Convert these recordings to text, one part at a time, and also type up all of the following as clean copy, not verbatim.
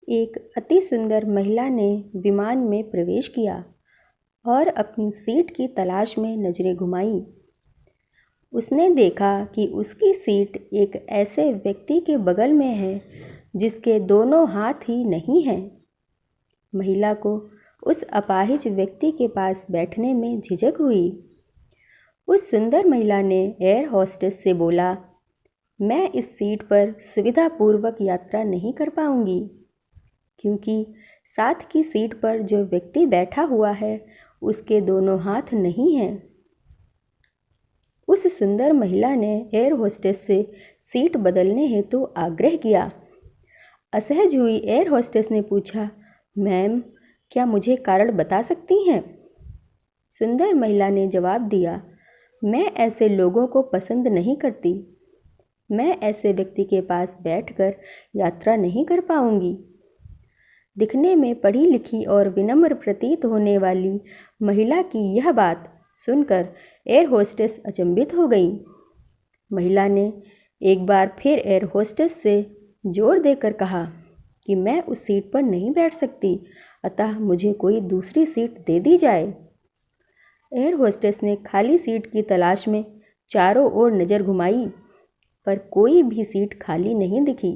एक अति सुंदर महिला ने विमान में प्रवेश किया और अपनी सीट की तलाश में नजरें घुमाईं। उसने देखा कि उसकी सीट एक ऐसे व्यक्ति के बगल में है जिसके दोनों हाथ ही नहीं हैं। महिला को उस अपाहिज व्यक्ति के पास बैठने में झिझक हुई। उस सुंदर महिला ने एयर होस्टेस से बोला, मैं इस सीट पर सुविधापूर्वक यात्रा नहीं कर पाऊंगी क्योंकि साथ की सीट पर जो व्यक्ति बैठा हुआ है उसके दोनों हाथ नहीं हैं। उस सुंदर महिला ने एयर होस्टेस से सीट बदलने हेतु आग्रह किया। असहज हुई एयर होस्टेस ने पूछा, मैम, क्या मुझे कारण बता सकती हैं? सुंदर महिला ने जवाब दिया, मैं ऐसे लोगों को पसंद नहीं करती। मैं ऐसे व्यक्ति के पास बैठकर यात्रा नहीं कर पाऊंगी। दिखने में पढ़ी लिखी और विनम्र प्रतीत होने वाली महिला की यह बात सुनकर एयर होस्टेस अचंभित हो गई। महिला ने एक बार फिर एयर होस्टेस से जोर देकर कहा कि मैं उस सीट पर नहीं बैठ सकती, अतः मुझे कोई दूसरी सीट दे दी जाए। एयर होस्टेस ने खाली सीट की तलाश में चारों ओर नज़र घुमाई, पर कोई भी सीट खाली नहीं दिखी।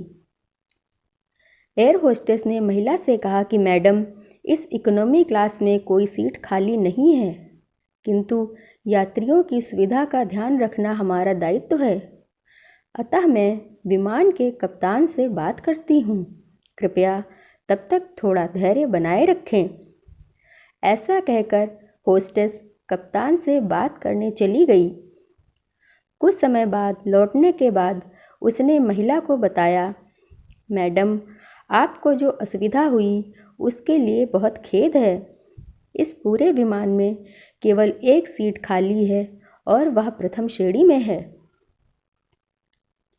एयर होस्टेस ने महिला से कहा कि मैडम, इस इकोनॉमी क्लास में कोई सीट खाली नहीं है, किंतु यात्रियों की सुविधा का ध्यान रखना हमारा दायित्व है। अतः मैं विमान के कप्तान से बात करती हूँ। कृपया तब तक थोड़ा धैर्य बनाए रखें। ऐसा कहकर होस्टेस कप्तान से बात करने चली गई। कुछ समय बाद लौटने के बाद उसने महिला को बताया, मैडम, आपको जो असुविधा हुई उसके लिए बहुत खेद है। इस पूरे विमान में केवल एक सीट खाली है और वह प्रथम श्रेणी में है।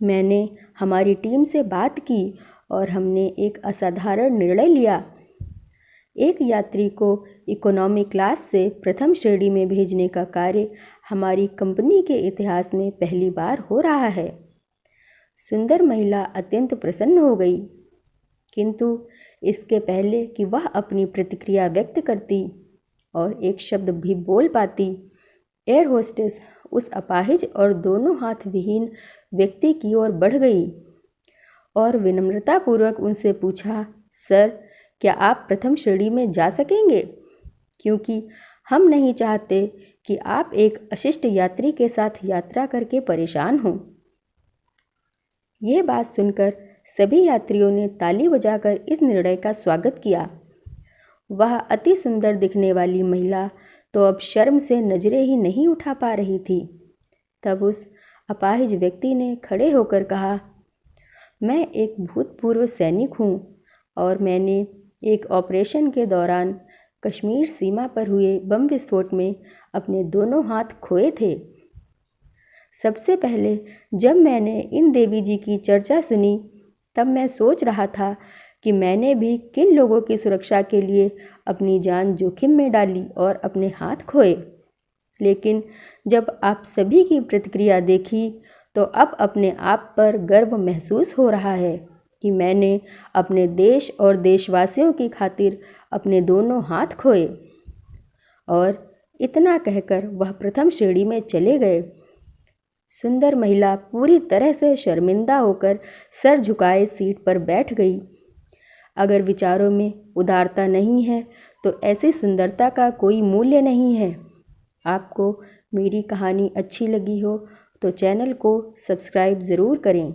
मैंने हमारी टीम से बात की और हमने एक असाधारण निर्णय लिया। एक यात्री को इकोनॉमी क्लास से प्रथम श्रेणी में भेजने का कार्य हमारी कंपनी के इतिहास में पहली बार हो रहा है। सुंदर महिला अत्यंत प्रसन्न हो गई, किंतु इसके पहले कि वह अपनी प्रतिक्रिया व्यक्त करती और एक शब्द भी बोल पाती, एयर होस्टेस उस अपाहिज और दोनों हाथ विहीन व्यक्ति की ओर बढ़ गई और विनम्रतापूर्वक उनसे पूछा, सर, क्या आप प्रथम श्रेणी में जा सकेंगे? क्योंकि हम नहीं चाहते कि आप एक अशिष्ट यात्री के साथ यात्रा करके परेशान हों। यह बात सुनकर सभी यात्रियों ने ताली बजाकर इस निर्णय का स्वागत किया। वह अति सुंदर दिखने वाली महिला तो अब शर्म से नजरें ही नहीं उठा पा रही थी। तब उस अपाहिज व्यक्ति ने खड़े होकर कहा, मैं एक भूतपूर्व सैनिक हूँ और मैंने एक ऑपरेशन के दौरान कश्मीर सीमा पर हुए बम विस्फोट में अपने दोनों हाथ खोए थे। सबसे पहले जब मैंने इन देवी जी की चर्चा सुनी, तब मैं सोच रहा था कि मैंने भी किन लोगों की सुरक्षा के लिए अपनी जान जोखिम में डाली और अपने हाथ खोए। लेकिन जब आप सभी की प्रतिक्रिया देखी तो अब अपने आप पर गर्व महसूस हो रहा है कि मैंने अपने देश और देशवासियों की खातिर अपने दोनों हाथ खोए। और इतना कहकर वह प्रथम श्रेणी में चले गए। सुंदर महिला पूरी तरह से शर्मिंदा होकर सर झुकाए सीट पर बैठ गई। अगर विचारों में उदारता नहीं है तो ऐसी सुंदरता का कोई मूल्य नहीं है। आपको मेरी कहानी अच्छी लगी हो तो चैनल को सब्सक्राइब ज़रूर करें।